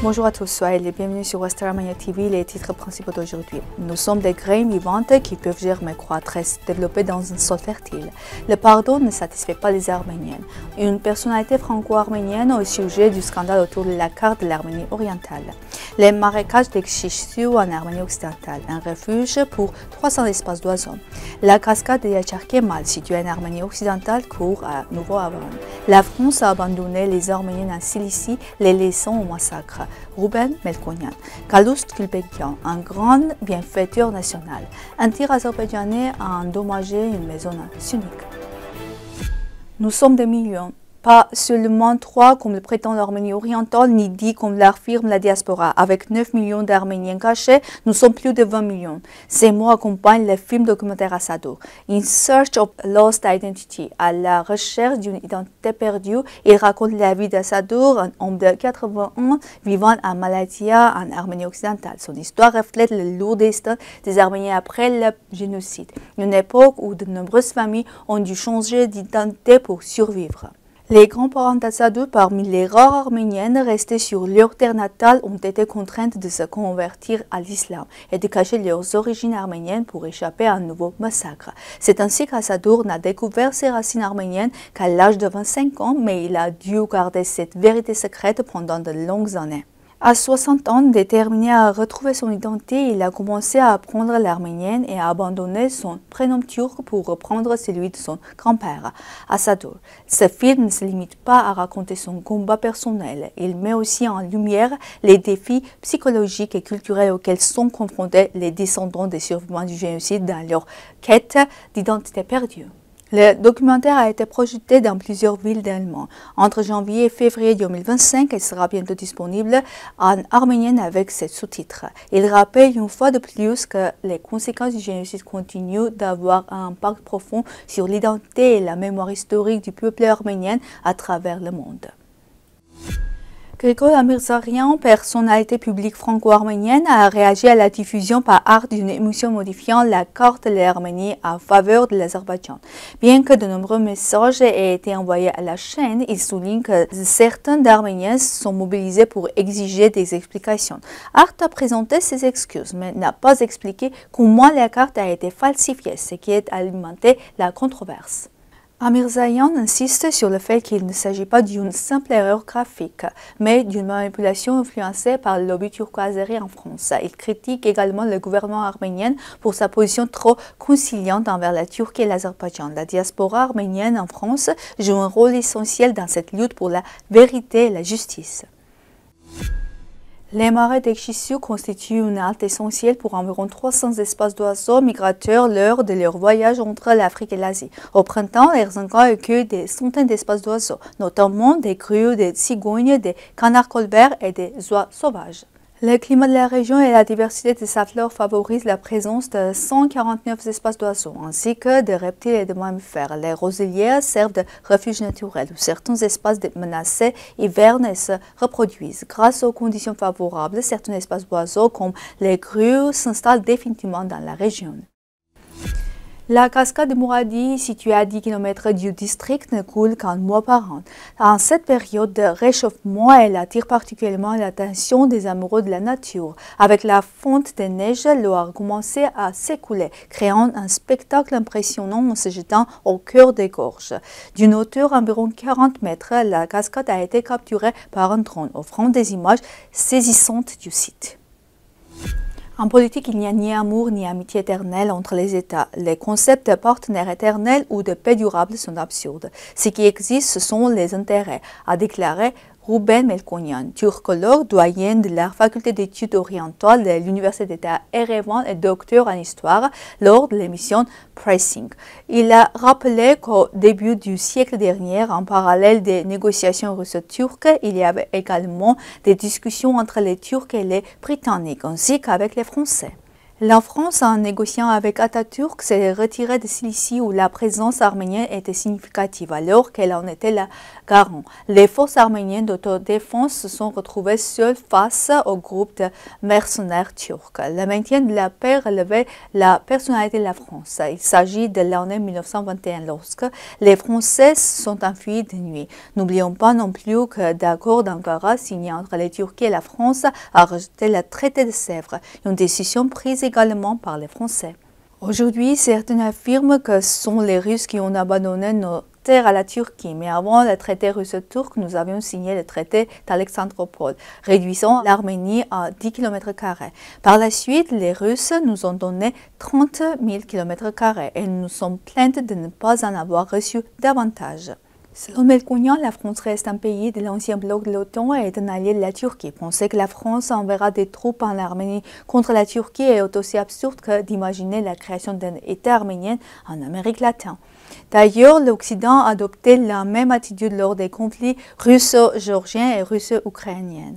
Bonjour à tous, soyez les bienvenus sur Western Armenia TV, les titres principaux d'aujourd'hui. Nous sommes des graines vivantes qui peuvent germer, croître et se développer dans un sol fertile. Le pardon ne satisfait pas les Arméniennes. Une personnalité franco-arménienne au sujet du scandale autour de la carte de l'Arménie orientale. Les marécages d'Ekşişsu en Arménie occidentale, un refuge pour 300 espaces d'oiseaux. La cascade de Yachar Kemal, située en Arménie occidentale, court à Nouveau-Avran. La France a abandonné les Arméniens en Cilicie, les laissant au massacre. Rouben Melkonian, Kaloust Gulbekyan, un grand bienfaiteur national. Un tir azerbaïdjanais a endommagé une maison sunnique. Nous sommes des millions. Pas seulement 3 comme le prétend l'Arménie orientale, ni 10 comme l'affirme la diaspora. Avec 9 millions d'Arméniens cachés, nous sommes plus de 20 millions. Ces mots accompagnent le film documentaire Assadour. In Search of Lost Identity, à la recherche d'une identité perdue, il raconte la vie d'Assadour, un homme de 80 ans vivant à Malatya, en Arménie occidentale. Son histoire reflète le lourd destin des Arméniens après le génocide, une époque où de nombreuses familles ont dû changer d'identité pour survivre. Les grands-parents d'Assadour, parmi les rares arméniennes restées sur leur terre natale, ont été contraintes de se convertir à l'islam et de cacher leurs origines arméniennes pour échapper à un nouveau massacre. C'est ainsi qu'Assadour n'a découvert ses racines arméniennes qu'à l'âge de 25 ans, mais il a dû garder cette vérité secrète pendant de longues années. À 60 ans, déterminé à retrouver son identité, il a commencé à apprendre l'arménienne et à abandonner son prénom turc pour reprendre celui de son grand-père, Assadour. Ce film ne se limite pas à raconter son combat personnel. Il met aussi en lumière les défis psychologiques et culturels auxquels sont confrontés les descendants des survivants du génocide dans leur quête d'identité perdue. Le documentaire a été projeté dans plusieurs villes d'Allemagne. Entre janvier et février 2025, il sera bientôt disponible en arménien avec ses sous-titres. Il rappelle une fois de plus que les conséquences du génocide continuent d'avoir un impact profond sur l'identité et la mémoire historique du peuple arménien à travers le monde. Grigol Amirzarian, personnalité publique franco-arménienne, a réagi à la diffusion par art d'une émission modifiant la carte de l'Arménie en faveur de l'Azerbaïdjan. Bien que de nombreux messages aient été envoyés à la chaîne, il souligne que certains Arméniens sont mobilisés pour exiger des explications. Art a présenté ses excuses, mais n'a pas expliqué comment la carte a été falsifiée, ce qui a alimenté la controverse. Amirzarian insiste sur le fait qu'il ne s'agit pas d'une simple erreur graphique, mais d'une manipulation influencée par le lobby turco-azéri en France. Il critique également le gouvernement arménien pour sa position trop conciliante envers la Turquie et l'Azerbaïdjan. La diaspora arménienne en France joue un rôle essentiel dans cette lutte pour la vérité et la justice. Les marais d'Ekşişsu constituent une halte essentielle pour environ 300 espaces d'oiseaux migrateurs lors de leur voyage entre l'Afrique et l'Asie. Au printemps, Erzincan accueille des centaines d'espaces d'oiseaux, notamment des grues, des cigognes, des canards colverts et des oies sauvages. Le climat de la région et la diversité de sa flore favorisent la présence de 149 espaces d'oiseaux, ainsi que de reptiles et de mammifères. Les roselières servent de refuge naturel où certains espaces menacés hivernent et se reproduisent. Grâce aux conditions favorables, certains espaces d'oiseaux comme les grues s'installent définitivement dans la région. La cascade de Mouradi, située à 10 km du district, ne coule qu'un mois par an. En cette période de réchauffement, elle attire particulièrement l'attention des amoureux de la nature. Avec la fonte des neiges, l'eau a commencé à s'écouler, créant un spectacle impressionnant en se jetant au cœur des gorges. D'une hauteur d'environ 40 mètres, la cascade a été capturée par un drone, offrant des images saisissantes du site. En politique, il n'y a ni amour ni amitié éternelle entre les États. Les concepts de partenaire éternel ou de paix durable sont absurdes. Ce qui existe, ce sont les intérêts, a déclaré Rouben Melkonian, turcologue, doyen de la faculté d'études orientales de l'Université d'État Erevan et docteur en histoire lors de l'émission Pressing. Il a rappelé qu'au début du siècle dernier, en parallèle des négociations russo-turques, il y avait également des discussions entre les Turcs et les Britanniques, ainsi qu'avec les Français. La France, en négociant avec Atatürk, s'est retirée de Cilicie où la présence arménienne était significative, alors qu'elle en était la garant. Les forces arméniennes d'autodéfense se sont retrouvées seules face au groupe de mercenaires turcs. Le maintien de la paix relevait la personnalité de la France. Il s'agit de l'année 1921, lorsque les Français sont enfuis de nuit. N'oublions pas non plus que l'accord d'Ankara signé entre les Turcs et la France a rejeté le traité de Sèvres, une décision prise également par les Français. Aujourd'hui, certains affirment que ce sont les Russes qui ont abandonné nos terres à la Turquie, mais avant le traité russo-turc, nous avions signé le traité d'Alexandropol, réduisant l'Arménie à 10 km². Par la suite, les Russes nous ont donné 30 000 km² et nous sommes plaintes de ne pas en avoir reçu davantage. Selon Melkonian, la France reste un pays de l'ancien bloc de l'OTAN et est un allié de la Turquie. Penser que la France enverra des troupes en Arménie contre la Turquie est aussi absurde que d'imaginer la création d'un État arménien en Amérique latine. D'ailleurs, l'Occident a adopté la même attitude lors des conflits russo-géorgiens et russo-ukrainiens.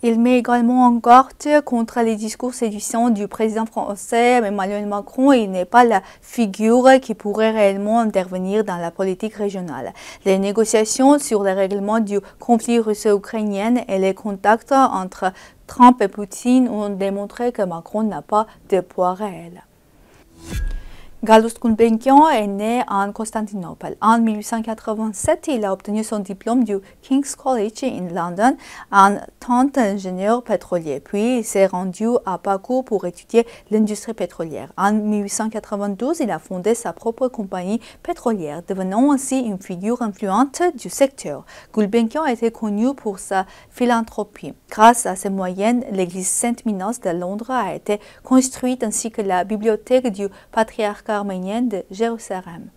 Il met également en garde contre les discours séduisants du président français Emmanuel Macron. Il n'est pas la figure qui pourrait réellement intervenir dans la politique régionale. Les négociations sur le règlement du conflit russo-ukrainien et les contacts entre Trump et Poutine ont démontré que Macron n'a pas de poids réel. Gallus Gulbenkian est né en Constantinople. En 1887, il a obtenu son diplôme du King's College in London en tant qu'ingénieur pétrolier. Puis, il s'est rendu à Bakou pour étudier l'industrie pétrolière. En 1892, il a fondé sa propre compagnie pétrolière, devenant ainsi une figure influente du secteur. Gulbenkian était connu pour sa philanthropie. Grâce à ses moyens, l'église Sainte-Minos de Londres a été construite ainsi que la bibliothèque du patriarcat arménien de Jérusalem.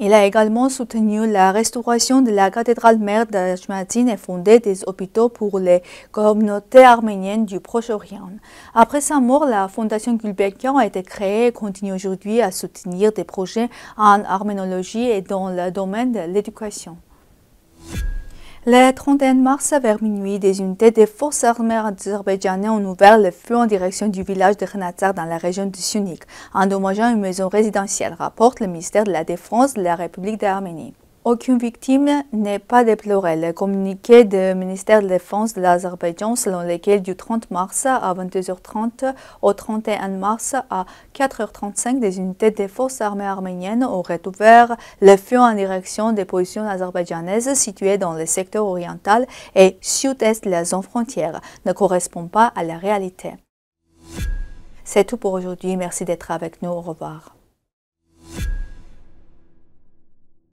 Il a également soutenu la restauration de la cathédrale mère de Chmadzin et fondé des hôpitaux pour les communautés arméniennes du Proche-Orient. Après sa mort, la fondation Gulbenkian a été créée et continue aujourd'hui à soutenir des projets en arménologie et dans le domaine de l'éducation. Le 31 mars, vers minuit, des unités des forces armées azerbaïdjanaises ont ouvert le feu en direction du village de Khenatsar dans la région de Syunik, endommageant une maison résidentielle, rapporte le ministère de la Défense de la République d'Arménie. Aucune victime n'est pas déplorée. Le communiqué du ministère de la Défense de l'Azerbaïdjan, selon lequel du 30 mars à 22h30 au 31 mars à 4h35, des unités des forces armées arméniennes auraient ouvert le feu en direction des positions azerbaïdjanaises situées dans le secteur oriental et sud-est de la zone frontière, ne correspond pas à la réalité. C'est tout pour aujourd'hui. Merci d'être avec nous. Au revoir.